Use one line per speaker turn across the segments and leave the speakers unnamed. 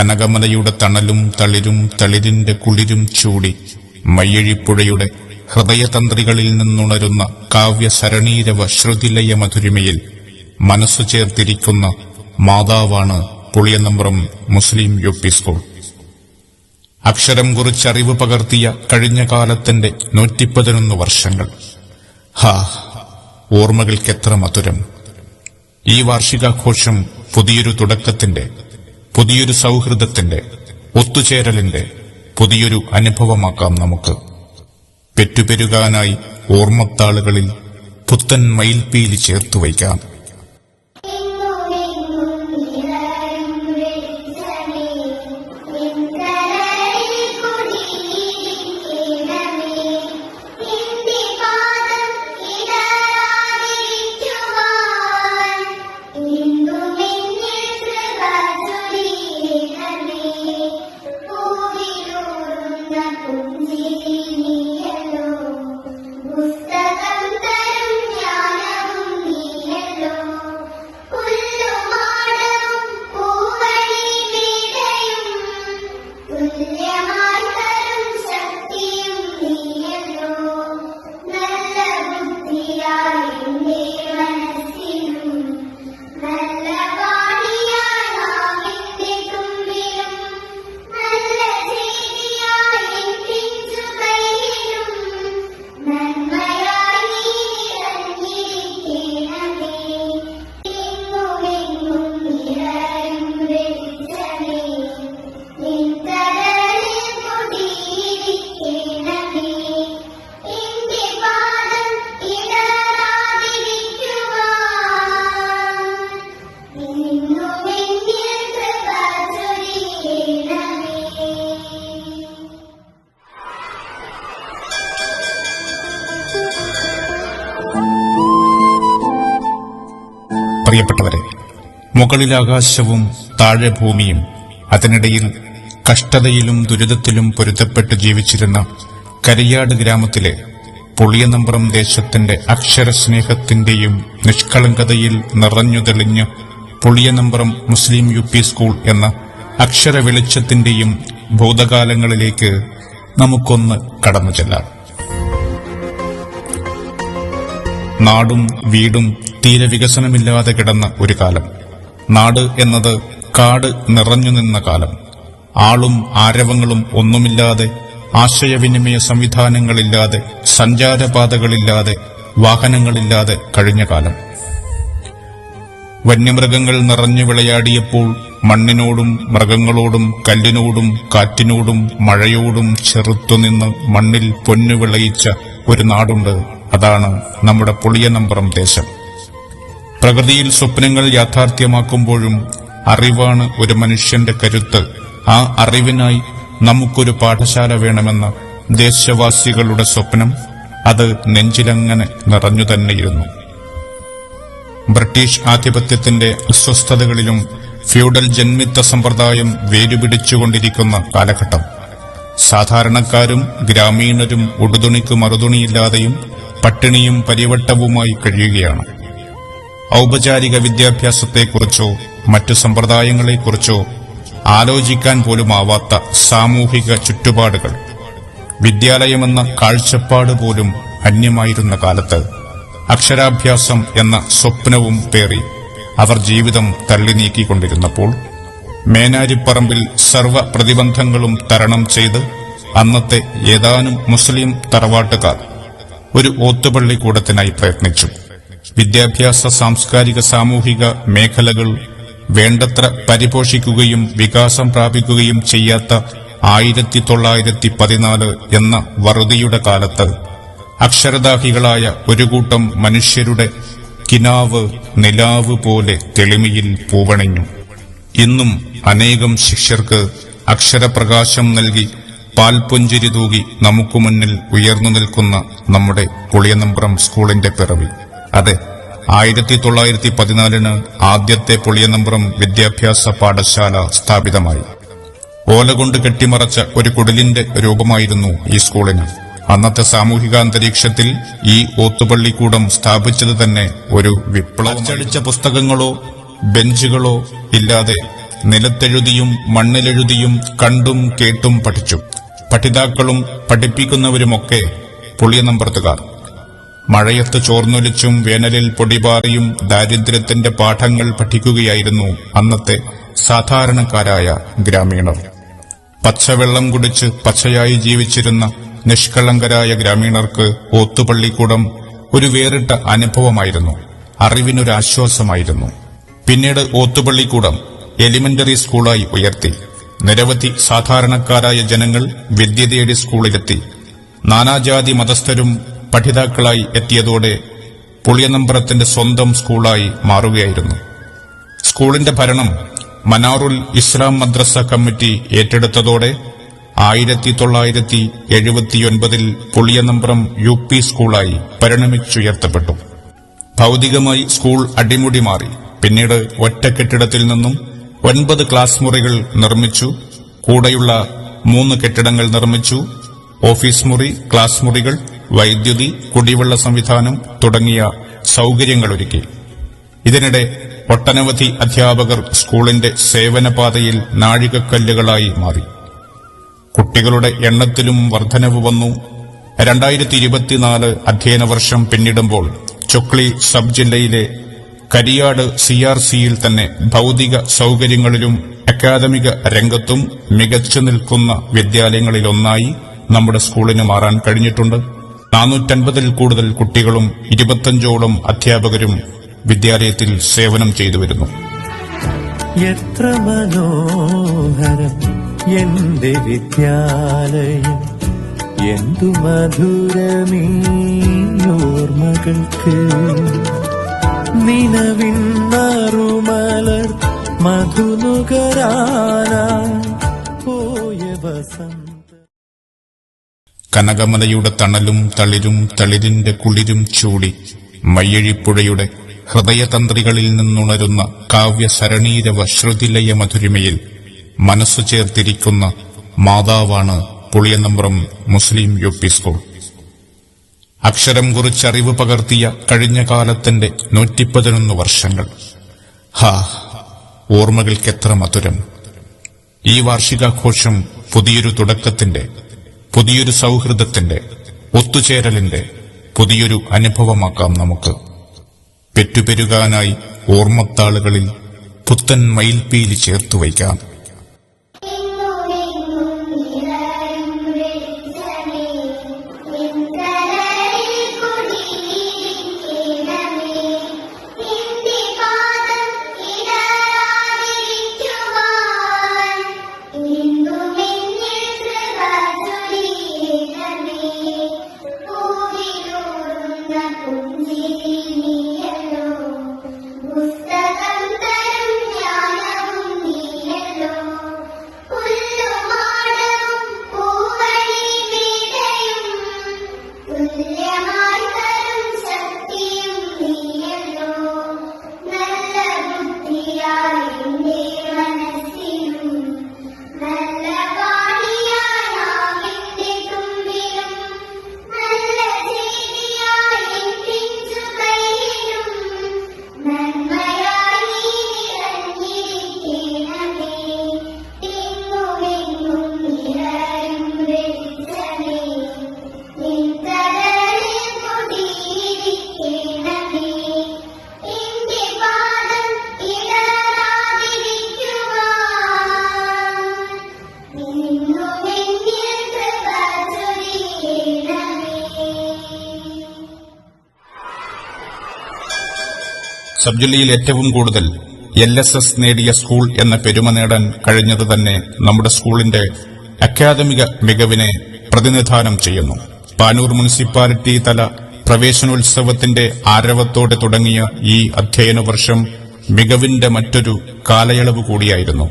കനകമലയുടെ തണലും തളിരും തളിരിന്റെ കുളിരും ചൂടി മയ്യഴിപ്പുഴയുടെ ഹൃദയതന്ത്രികളിൽ നിന്നുണരുന്ന കാവ്യസരണീരവ ശ്രുതിലയ മധുരിമയിൽ മനസ്സു ചേർത്തിരിക്കുന്ന മാതാവാണ് പുളിയനമ്പ്രം മുസ്ലിം യു.പി. സ്കൂൾ. അക്ഷരം കുറിച്ചറിവ് പകർത്തിയ കഴിഞ്ഞ കാലത്തിന്റെ 111 വർഷങ്ങൾ. ഓർമ്മകൾക്കെത്ര മധുരം! ഈ വാർഷികാഘോഷം പുതിയൊരു തുടക്കത്തിന്റെ, പുതിയൊരു സൗഹൃദത്തിന്റെ, ഒത്തുചേരലിന്റെ പുതിയൊരു അനുഭവമാക്കാം നമുക്ക്. പെറ്റുപെരുകാനായി ഓർമ്മത്താളുകളിൽ പുത്തൻ മയിൽപ്പീലി ചേർത്തുവയ്ക്കാം. പ്രിയപ്പെട്ടവരെ, മുകളിൽ ആകാശവും താഴെ ഭൂമിയും, അതിനിടയിൽ കഷ്ടതയിലും ദുരിതത്തിലും പൊരുത്തപ്പെട്ട് ജീവിച്ചിരുന്ന കരിയാട് ഗ്രാമത്തിലെ പുളിയനമ്പ്രം ദേശത്തിന്റെ അക്ഷരസ്നേഹത്തിന്റെയും നിഷ്കളങ്കതയിൽ നിറഞ്ഞു തെളിഞ്ഞ് പുളിയനമ്പ്രം മുസ്ലിം യു.പി. സ്കൂൾ എന്ന അക്ഷര വെളിച്ചത്തിന്റെയും ഭൂതകാലങ്ങളിലേക്ക് നമുക്കൊന്ന് കടന്നു ചെല്ലാം. നാടും വീടും തീരെ വികസനമില്ലാതെ കിടന്ന ഒരു കാലം. നാട് എന്നത് കാട് നിറഞ്ഞു നിന്ന കാലം. ആളും ആരവങ്ങളും ഒന്നുമില്ലാതെ, ആശയവിനിമയ സംവിധാനങ്ങളില്ലാതെ, സഞ്ചാരപാതകളില്ലാതെ, വാഹനങ്ങളില്ലാതെ കഴിഞ്ഞ കാലം. വന്യമൃഗങ്ങൾ നിറഞ്ഞു വിളയാടിയപ്പോൾ മണ്ണിനോടും മൃഗങ്ങളോടും കല്ലിനോടും കാറ്റിനോടും മഴയോടും ചെറുത്തുനിന്ന് മണ്ണിൽ പൊന്നു വിളയിച്ച ഒരു നാടുണ്ട്. അതാണ് നമ്മുടെ പുളിയനമ്പ്രം ദേശം. പ്രകൃതിയിൽ സ്വപ്നങ്ങൾ യാഥാർത്ഥ്യമാക്കുമ്പോഴും അറിവാണ് ഒരു മനുഷ്യന്റെ കരുത്ത്. ആ അറിവിനായി നമുക്കൊരു പാഠശാല വേണമെന്ന ദേശവാസികളുടെ സ്വപ്നം അത് നെഞ്ചിലങ്ങനെ നിറഞ്ഞു തന്നെയിരുന്നു. ബ്രിട്ടീഷ് ആധിപത്യത്തിന്റെ അസ്വസ്ഥതകളിലും ഫ്യൂഡൽ ജന്മിത്ത സമ്പ്രദായം വേരുപിടിച്ചുകൊണ്ടിരിക്കുന്ന കാലഘട്ടം. സാധാരണക്കാരും ഗ്രാമീണരും ഉടുതുണിക്ക് മറുതുണിയില്ലാതെയും പട്ടിണിയും പരിവട്ടവുമായി കഴിയുകയാണ്. ഔപചാരിക വിദ്യാഭ്യാസത്തെക്കുറിച്ചോ മറ്റു സമ്പ്രദായങ്ങളെക്കുറിച്ചോ ആലോചിക്കാൻ പോലുമാവാത്ത സാമൂഹിക ചുറ്റുപാടുകൾ, വിദ്യാലയമെന്ന കാഴ്ചപ്പാട് പോലും അന്യമായിരുന്ന കാലത്ത് അക്ഷരാഭ്യാസം എന്ന സ്വപ്നവും പേറി അവർ ജീവിതം തള്ളി നീക്കിക്കൊണ്ടിരുന്നപ്പോൾ മേനാരിപ്പറമ്പിൽ സർവ പ്രതിബന്ധങ്ങളും തരണം ചെയ്ത് അന്നത്തെ ഏതാനും മുസ്ലിം തറവാട്ടുകാർ ഒരു ഓത്തുപള്ളിക്കൂടത്തിനായി പ്രയത്നിച്ചു. വിദ്യാഭ്യാസ സാംസ്കാരിക സാമൂഹിക മേഖലകൾ വേണ്ടത്ര പരിപോഷിക്കുകയും വികാസം പ്രാപിക്കുകയും ചെയ്യാത്ത 1914 എന്ന വറുതിയുടെ കാലത്ത് അക്ഷരദാഹികളായ ഒരു കൂട്ടം മനുഷ്യരുടെ കിനാവ് നിലാവ് പോലെ തെളിമയിൽ പൂവണിഞ്ഞു. ഇന്നും അനേകം ശിഷ്യർക്ക് അക്ഷരപ്രകാശം നൽകി പാൽപുഞ്ചിരി തൂകി നമുക്കു മുന്നിൽ ഉയർന്നു നിൽക്കുന്ന നമ്മുടെ പുളിയനമ്പ്രം സ്കൂളിന്റെ പിറവി. അതെ, 1914 ആദ്യത്തെ പുളിയനമ്പ്രം വിദ്യാഭ്യാസ പാഠശാല സ്ഥാപിതമായി. ഓലകൊണ്ട് കെട്ടിമറച്ച ഒരു കുടിലിന്റെ രൂപമായിരുന്നു ഈ സ്കൂളിന്. അന്നത്തെ സാമൂഹികാന്തരീക്ഷത്തിൽ ഈ ഓത്തുപള്ളിക്കൂടം സ്ഥാപിച്ചത് തന്നെ ഒരു വിപ്ലവം. അച്ചടിച്ച പുസ്തകങ്ങളോ ബെഞ്ചുകളോ ഇല്ലാതെ നിലത്തെഴുതിയും മണ്ണിലെഴുതിയും കണ്ടും കേട്ടും പഠിച്ചു. പഠിതാക്കളും പഠിപ്പിക്കുന്നവരുമൊക്കെ പുളിയനമ്പ്രത്തുകാർ. മഴയത്ത് ചോർന്നൊലിച്ചും വേനലിൽ പൊടിപാറിയും ദാരിദ്ര്യത്തിന്റെ പാഠങ്ങൾ പഠിക്കുകയായിരുന്നു അന്നത്തെ സാധാരണക്കാരായ ഗ്രാമീണർ. പച്ചവെള്ളം കുടിച്ച് പച്ചയായി ജീവിച്ചിരുന്ന നിഷ്കളങ്കരായ ഗ്രാമീണർക്ക് ഓത്തുപള്ളിക്കൂടം ഒരു വേറിട്ട അനുഭവമായിരുന്നു, അറിവിനൊരാശ്വാസമായിരുന്നു. പിന്നീട് ഓത്തുപള്ളിക്കൂടം എലിമെന്ററി സ്കൂളായി ഉയർത്തി. നിരവധി സാധാരണക്കാരായ ജനങ്ങൾ വിദ്യ തേടി സ്കൂളിലെത്തി. നാനാജാതി മതസ്ഥരും പഠിതാക്കളായി എത്തിയതോടെ പുളിയനമ്പ്രത്തിന്റെ സ്വന്തം സ്കൂളായി മാറുകയായിരുന്നു. സ്കൂളിന്റെ ഭരണം മനാറുൽ ഇസ്ലാം മദ്രസ കമ്മിറ്റി ഏറ്റെടുത്തതോടെ 1979 പുളിയനമ്പ്രം UP സ്കൂളായി പരിണമിച്ചുയർത്തപ്പെട്ടു. ഭൌതികമായി സ്കൂൾ അടിമുടി മാറി. പിന്നീട് ഒറ്റ കെട്ടിടത്തിൽ നിന്നും 9 ക്ലാസ് മുറികൾ നിർമ്മിച്ചു. കൂടെയുള്ള 3 കെട്ടിടങ്ങൾ നിർമ്മിച്ചു. ഓഫീസ് മുറി, ക്ലാസ് മുറികൾ, വൈദ്യുതി, കുടിവെള്ള സംവിധാനം തുടങ്ങിയ സൌകര്യങ്ങളൊരുക്കി. ഇതിനിടെ ഒട്ടനവധി അധ്യാപകർ സ്കൂളിന്റെ സേവനപാതയിൽ നാഴികക്കല്ലുകളായി മാറി. കുട്ടികളുടെ എണ്ണത്തിലും വർധനവ് വന്നു. 2024 അധ്യയന വർഷം പിന്നിടുമ്പോൾ ചൊക്ലി സബ് ജില്ലയിലെ കരിയാട് CRCയിൽ തന്നെ ഭൌതിക സൌകര്യങ്ങളിലും അക്കാദമിക രംഗത്തും മികച്ചു നിൽക്കുന്ന വിദ്യാലയങ്ങളിലൊന്നായി നമ്മുടെ സ്കൂളിന് മാറാൻ കഴിഞ്ഞിട്ടുണ്ട്. 450-ൽ കൂടുതൽ കുട്ടികളും 25ഓളം അധ്യാപകരും വിദ്യാലയത്തിൽ സേവനം ചെയ്തുവരുന്നു.
എത്ര മനോഹരം എന്റെ വിദ്യാലയം, എന്തു മധുരമീ ഓർമ്മകൾക്ക്. നിലവിൻ മറുമലർ മധുനുകരാനായി പോയ വസന്ത.
കനകമലയുടെ തണലും തളിരും തളിരിന്റെ കുളിരും ചൂടി മയ്യഴിപ്പുഴയുടെ ഹൃദയതന്ത്രികളിൽ നിന്നുണരുന്ന കാവ്യസരണീരവ ശ്രുതിലയ മധുരിമയിൽ മനസ്സു ചേർത്തിരിക്കുന്ന മാതാവാണ് പുളിയനമ്പ്രം മുസ്ലിം UP സ്കൂൾ. അക്ഷരം കുറിച്ചറിവ് പകർത്തിയ കഴിഞ്ഞ കാലത്തിന്റെ 111 വർഷങ്ങൾ. ഓർമ്മകൾക്കെത്ര മധുരം. ഈ വാർഷികാഘോഷം പുതിയൊരു തുടക്കത്തിന്റെ, പുതിയൊരു സൗഹൃദത്തിന്റെ, ഒത്തുചേരലിന്റെ പുതിയൊരു അനുഭവമാക്കാം നമുക്ക്. പെറ്റുപെരുകാനായി ഓർമ്മത്താളുകളിൽ പുത്തൻ മയിൽപ്പീലി ചേർത്തുവയ്ക്കാം. സബ് ജില്ലയിൽ ഏറ്റവും കൂടുതൽ LSS നേടിയ സ്കൂൾ എന്ന പെരുമ നേടാൻ കഴിഞ്ഞത് തന്നെ നമ്മുടെ സ്കൂളിന്റെ അക്കാദമിക മികവിനെ പ്രതിനിധാനം ചെയ്യുന്നു. പാനൂർ മുനിസിപ്പാലിറ്റി തല പ്രവേശനോത്സവത്തിന്റെ ആരവത്തോടെ തുടങ്ങിയ ഈ അധ്യയന വർഷം മികവിന്റെ മറ്റൊരു കാലയളവ് കൂടിയായിരുന്നു.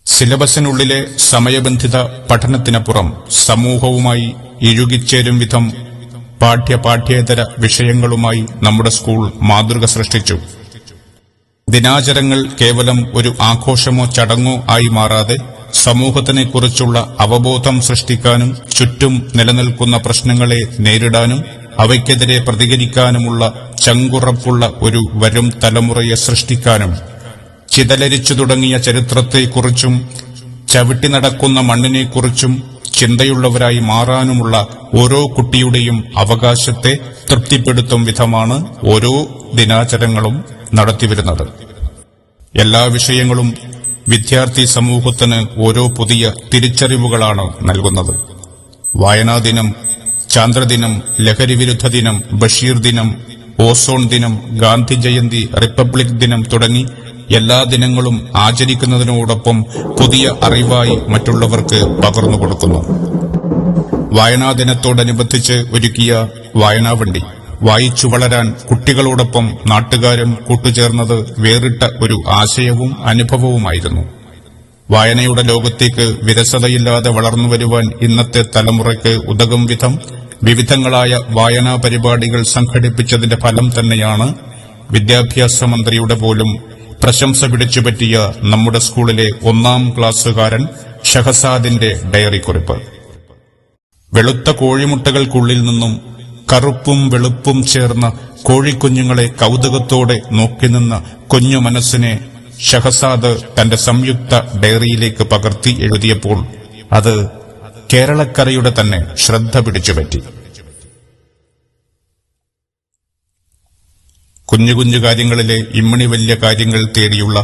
സിലബസിനുള്ളിലെ സമയബന്ധിത പഠനത്തിനപ്പുറം സമൂഹവുമായി ഇഴുകിച്ചേരും വിധം പാഠ്യേതര വിഷയങ്ങളുമായി നമ്മുടെ സ്കൂൾ മാതൃക സൃഷ്ടിച്ചു. ദിനാചരങ്ങൾ കേവലം ഒരു ആഘോഷമോ ചടങ്ങോ ആയി മാറാതെ സമൂഹത്തിനെക്കുറിച്ചുള്ള അവബോധം സൃഷ്ടിക്കാനും ചുറ്റും നിലനിൽക്കുന്ന പ്രശ്നങ്ങളെ നേരിടാനും അവയ്ക്കെതിരെ പ്രതികരിക്കാനുമുള്ള ചങ്കുറപ്പുള്ള ഒരു വരും തലമുറയെ സൃഷ്ടിക്കാനും ചിതലരിച്ചു തുടങ്ങിയ ചരിത്രത്തെക്കുറിച്ചും ചവിട്ടി നടക്കുന്ന മണ്ണിനെക്കുറിച്ചും ചിന്തയുള്ളവരായി മാറാനുമുള്ള ഓരോ കുട്ടിയുടെയും അവകാശത്തെ തൃപ്തിപ്പെടുത്തും വിധമാണ് ഓരോ ദിനാചരണങ്ങളും നടത്തിവരുന്നത്. എല്ലാ വിഷയങ്ങളും വിദ്യാർത്ഥി സമൂഹത്തിന് ഓരോ പുതിയ തിരിച്ചറിവുകളാണ് നൽകുന്നത്. വായനാ ദിനം, ചാന്ദ്രദിനം, ലഹരിവിരുദ്ധ ദിനം, ബഷീർ ദിനം, ഓസോൺ ദിനം, ഗാന്ധി ജയന്തി, റിപ്പബ്ലിക് ദിനം തുടങ്ങി എല്ലാ ദിനങ്ങളും ആചരിക്കുന്നതിനോടൊപ്പം പുതിയ അറിവായി മറ്റുള്ളവർക്ക് പകർന്നുകൊടുക്കുന്നു. വായനാ ദിനത്തോടനുബന്ധിച്ച് ഒരുക്കിയ വായനാവണ്ടി വായിച്ചു വളരാൻ കുട്ടികളോടൊപ്പം നാട്ടുകാരും കൂട്ടുചേർന്നത് വേറിട്ട ഒരു ആശയവും അനുഭവവുമായിരുന്നു. വായനയുടെ ലോകത്തേക്ക് വിരസതയില്ലാതെ വളർന്നുവരുവാൻ ഇന്നത്തെ തലമുറയ്ക്ക് ഉതകും വിധം വിവിധങ്ങളായ വായനാ പരിപാടികൾ സംഘടിപ്പിച്ചതിന്റെ ഫലം തന്നെയാണ് വിദ്യാഭ്യാസ മന്ത്രിയുടെ പോലും പ്രശംസ പിടിച്ചുപറ്റിയ നമ്മുടെ സ്കൂളിലെ 1ാം ക്ലാസ്സുകാരൻ ഷഹസാദിന്റെ ഡയറിക്കുറിപ്പ്. വെളുത്ത കോഴിമുട്ടകൾക്കുള്ളിൽ നിന്നും കറുപ്പും വെളുപ്പും ചേർന്ന കോഴിക്കുഞ്ഞുങ്ങളെ കൗതുകത്തോടെ നോക്കിനിന്ന കുഞ്ഞു മനസ്സിനെ ഷഹസാദ് തന്റെ സംയുക്ത ഡയറിയിലേക്ക് പകർത്തി എഴുതിയപ്പോൾ അത് കേരളക്കരയുടെ തന്നെ ശ്രദ്ധ പിടിച്ചുപറ്റി. കുഞ്ഞു കുഞ്ഞു കാര്യങ്ങളിലെ ഇമ്മണി വലിയ കാര്യങ്ങൾ തേടിയുള്ള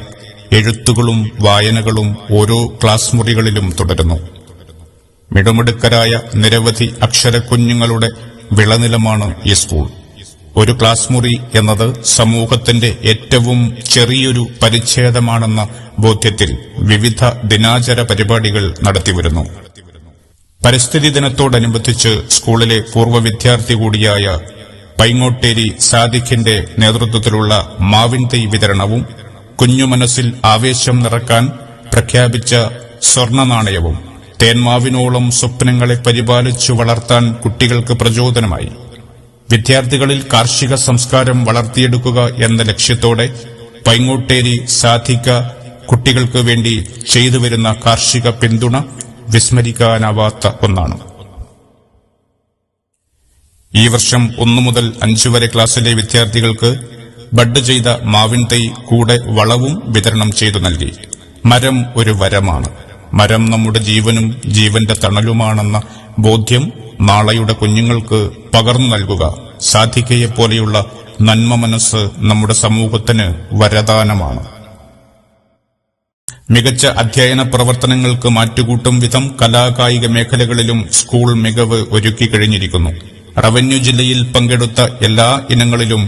എഴുത്തുകളും വായനകളും ഓരോ ക്ലാസ് മുറികളിലും തുടരുന്നു. മിടുമിടുക്കരായ നിരവധി അക്ഷരക്കുഞ്ഞുങ്ങളുടെ വിളനിലമാണ് ഈ സ്കൂൾ. ഒരു ക്ലാസ് മുറി എന്നത് സമൂഹത്തിന്റെ ഏറ്റവും ചെറിയൊരു പരിച്ഛേദമാണെന്ന ബോധ്യത്തിൽ വിവിധ ദിനാചര പരിപാടികൾ നടത്തിവരുന്നു. പരിസ്ഥിതി ദിനത്തോടനുബന്ധിച്ച് സ്കൂളിലെ പൂർവ്വ വിദ്യാർത്ഥി കൂടിയായ പൈങ്ങോട്ടേരി സാദിഖിന്റെ നേതൃത്വത്തിലുള്ള മാവിൻ തൈ വിതരണവും കുഞ്ഞു മനസ്സിൽ ആവേശം നിറക്കാൻ പ്രഖ്യാപിച്ച സ്വർണ്ണ നാണയവും തേന്മാവിനോളം സ്വപ്നങ്ങളെ പരിപാലിച്ചു വളർത്താൻ കുട്ടികൾക്ക് പ്രചോദനമായി. വിദ്യാർത്ഥികളിൽ കാർഷിക സംസ്കാരം വളർത്തിയെടുക്കുക എന്ന ലക്ഷ്യത്തോടെ പൈങ്ങോട്ടേരി സാധിക കുട്ടികൾക്ക് വേണ്ടി ചെയ്തുവരുന്ന കാർഷിക പിന്തുണ വിസ്മരിക്കാനാവാത്ത ഒന്നാണ്. ഈ വർഷം 1 മുതൽ 5 വരെ ക്ലാസ്സിലെ വിദ്യാർത്ഥികൾക്ക് ബഡ് ചെയ്ത മാവിൻ തൈ കൂടെ വളവും വിതരണം ചെയ്തു നൽകി. മരം ഒരു വരമാണ്. മരം നമ്മുടെ ജീവനും ജീവന്റെ തണലുമാണെന്ന ബോധ്യം നാളെയുടെ കുഞ്ഞുങ്ങൾക്ക് പകർന്നു നൽകുക സാധിക്കയെപ്പോലെയുള്ള നന്മ മനസ്സ് നമ്മുടെ സമൂഹത്തിന് വരദാനമാണ്. മികച്ച അധ്യയന പ്രവർത്തനങ്ങൾക്ക് മാറ്റുകൂട്ടും വിധം കലാകായിക മേഖലകളിലും സ്കൂൾ മികവ് ഒരുക്കി കഴിഞ്ഞിരിക്കുന്നു. റവന്യൂ ജില്ലയിൽ പങ്കെടുത്ത എല്ലാ ഇനങ്ങളിലും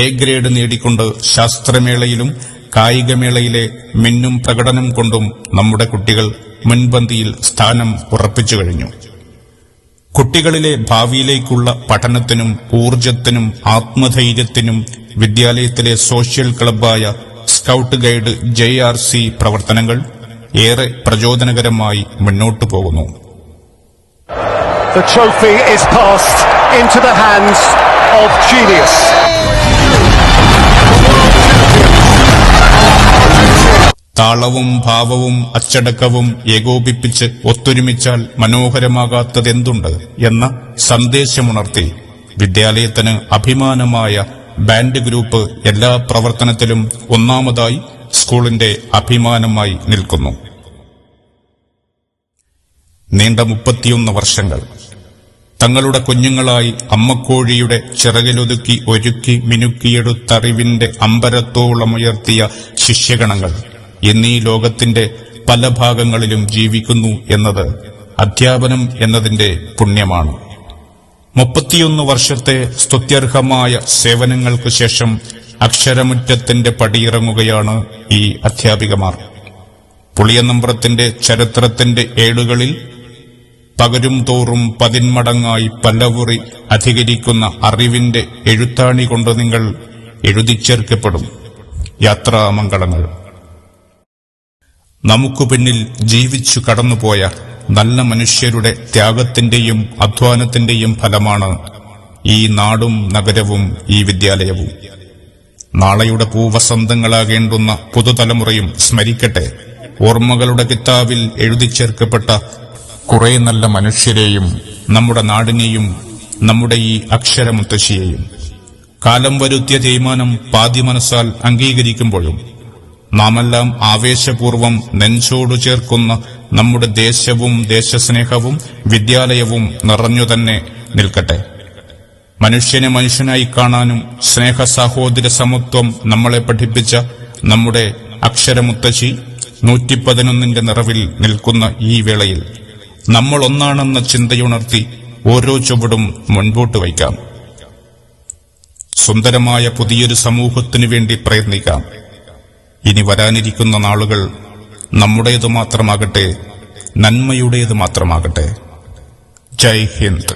എ ഗ്രേഡ് നേടിക്കൊണ്ട് ശാസ്ത്രമേളയിലും കായികമേളയിലെ മിന്നും പ്രകടനം കൊണ്ടും നമ്മുടെ കുട്ടികൾ മുൻപന്തിയിൽ സ്ഥാനം ഉറപ്പിച്ചു കഴിഞ്ഞു. കുട്ടികളിലെ ഭാവിയിലേക്കുള്ള പഠനത്തിനും ഊർജത്തിനും ആത്മധൈര്യത്തിനും വിദ്യാലയത്തിലെ സോഷ്യൽ ക്ലബ്ബായ സ്കൌട്ട് ഗൈഡ് JRC പ്രവർത്തനങ്ങൾ ഏറെ പ്രചോദനകരമായി മുന്നോട്ടു പോകുന്നു.
The trophy is passed into the hands of genius.
താളവും ഭാവവും അച്ചടക്കവും ഏകോപിപ്പിച്ച് ഒത്തൊരുമിച്ചാൽ മനോഹരമാകാത്തതെന്തുണ്ട് എന്ന സന്ദേശമുണർത്തി വിദ്യാലയത്തിന് അഭിമാനമായ ബാൻഡ് ഗ്രൂപ്പ് എല്ലാ പ്രവർത്തനത്തിലും ഒന്നാമതായി സ്കൂളിന്റെ അഭിമാനമായി നിൽക്കുന്നു. നീണ്ട 31 വർഷങ്ങൾ തങ്ങളുടെ കുഞ്ഞുങ്ങളായി അമ്മക്കോഴിയുടെ ചിറകിലൊതുക്കി ഒരുക്കി മിനുക്കിയെടുത്തറിവിന്റെ അമ്പരത്തോളമുയർത്തിയ ശിഷ്യഗണങ്ങൾ എന്നീ ലോകത്തിന്റെ പല ഭാഗങ്ങളിലും ജീവിക്കുന്നു എന്നത് അധ്യാപനം എന്നതിന്റെ പുണ്യമാണ്. 31 വർഷത്തെ സ്തുത്യർഹമായ സേവനങ്ങൾക്കു ശേഷം അക്ഷരമുറ്റത്തിന്റെ പടിയിറങ്ങുകയാണ് ഈ അധ്യാപികമാർ. പുളിയനമ്പ്രത്തിന്റെ ചരിത്രത്തിന്റെ ഏടുകളിൽ പകരും തോറും 10 മടങ്ങായി പലവുറി അധികരിക്കുന്ന അറിവിന്റെ എഴുത്താണി കൊണ്ട് നിങ്ങൾ എഴുതിച്ചേർക്കപ്പെടും. യാത്രാമംഗളങ്ങൾ. നമുക്കു പിന്നിൽ ജീവിച്ചു കടന്നുപോയ നല്ല മനുഷ്യരുടെ ത്യാഗത്തിന്റെയും അധ്വാനത്തിന്റെയും ഫലമാണ് ഈ നാടും നഗരവും ഈ വിദ്യാലയവും. നാളെയുടെ പൂവസന്തങ്ങളാകേണ്ടുന്ന പുതുതലമുറയും സ്മരിക്കട്ടെ ഓർമ്മകളുടെ കിതാബിൽ എഴുതിച്ചേർക്കപ്പെട്ട കുറെ നല്ല മനുഷ്യരെയും നമ്മുടെ നാടിനെയും നമ്മുടെ ഈ അക്ഷരമുത്തശ്ശിയെയും. കാലം വരുത്തിയ തേയ്മാനം പാതി മനസ്സാൽ അംഗീകരിക്കുമ്പോഴും നാമെല്ലാം ആവേശപൂർവം നെഞ്ചോടു ചേർക്കുന്ന നമ്മുടെ ദേശവും ദേശസ്നേഹവും വിദ്യാലയവും നിറഞ്ഞുതന്നെ നിൽക്കട്ടെ. മനുഷ്യനെ മനുഷ്യനായി കാണാനും സ്നേഹ സഹോദര സമത്വം നമ്മളെ പഠിപ്പിച്ച നമ്മുടെ അക്ഷരമുത്തശ്ശി 111ന്റെ നിറവിൽ നിൽക്കുന്ന ഈ വേളയിൽ നമ്മൾ ഒന്നാണെന്ന ചിന്തയുണർത്തി ഓരോ ചുവടും മുൻപോട്ട് വയ്ക്കാം. സുന്ദരമായ പുതിയൊരു സമൂഹത്തിനു വേണ്ടി പ്രയത്നിക്കാം. ഇനി വരാനിരിക്കുന്ന നാളുകൾ നമ്മുടേതു മാത്രമാകട്ടെ, നന്മയുടേതു മാത്രമാകട്ടെ. ജയ് ഹിന്ദ്.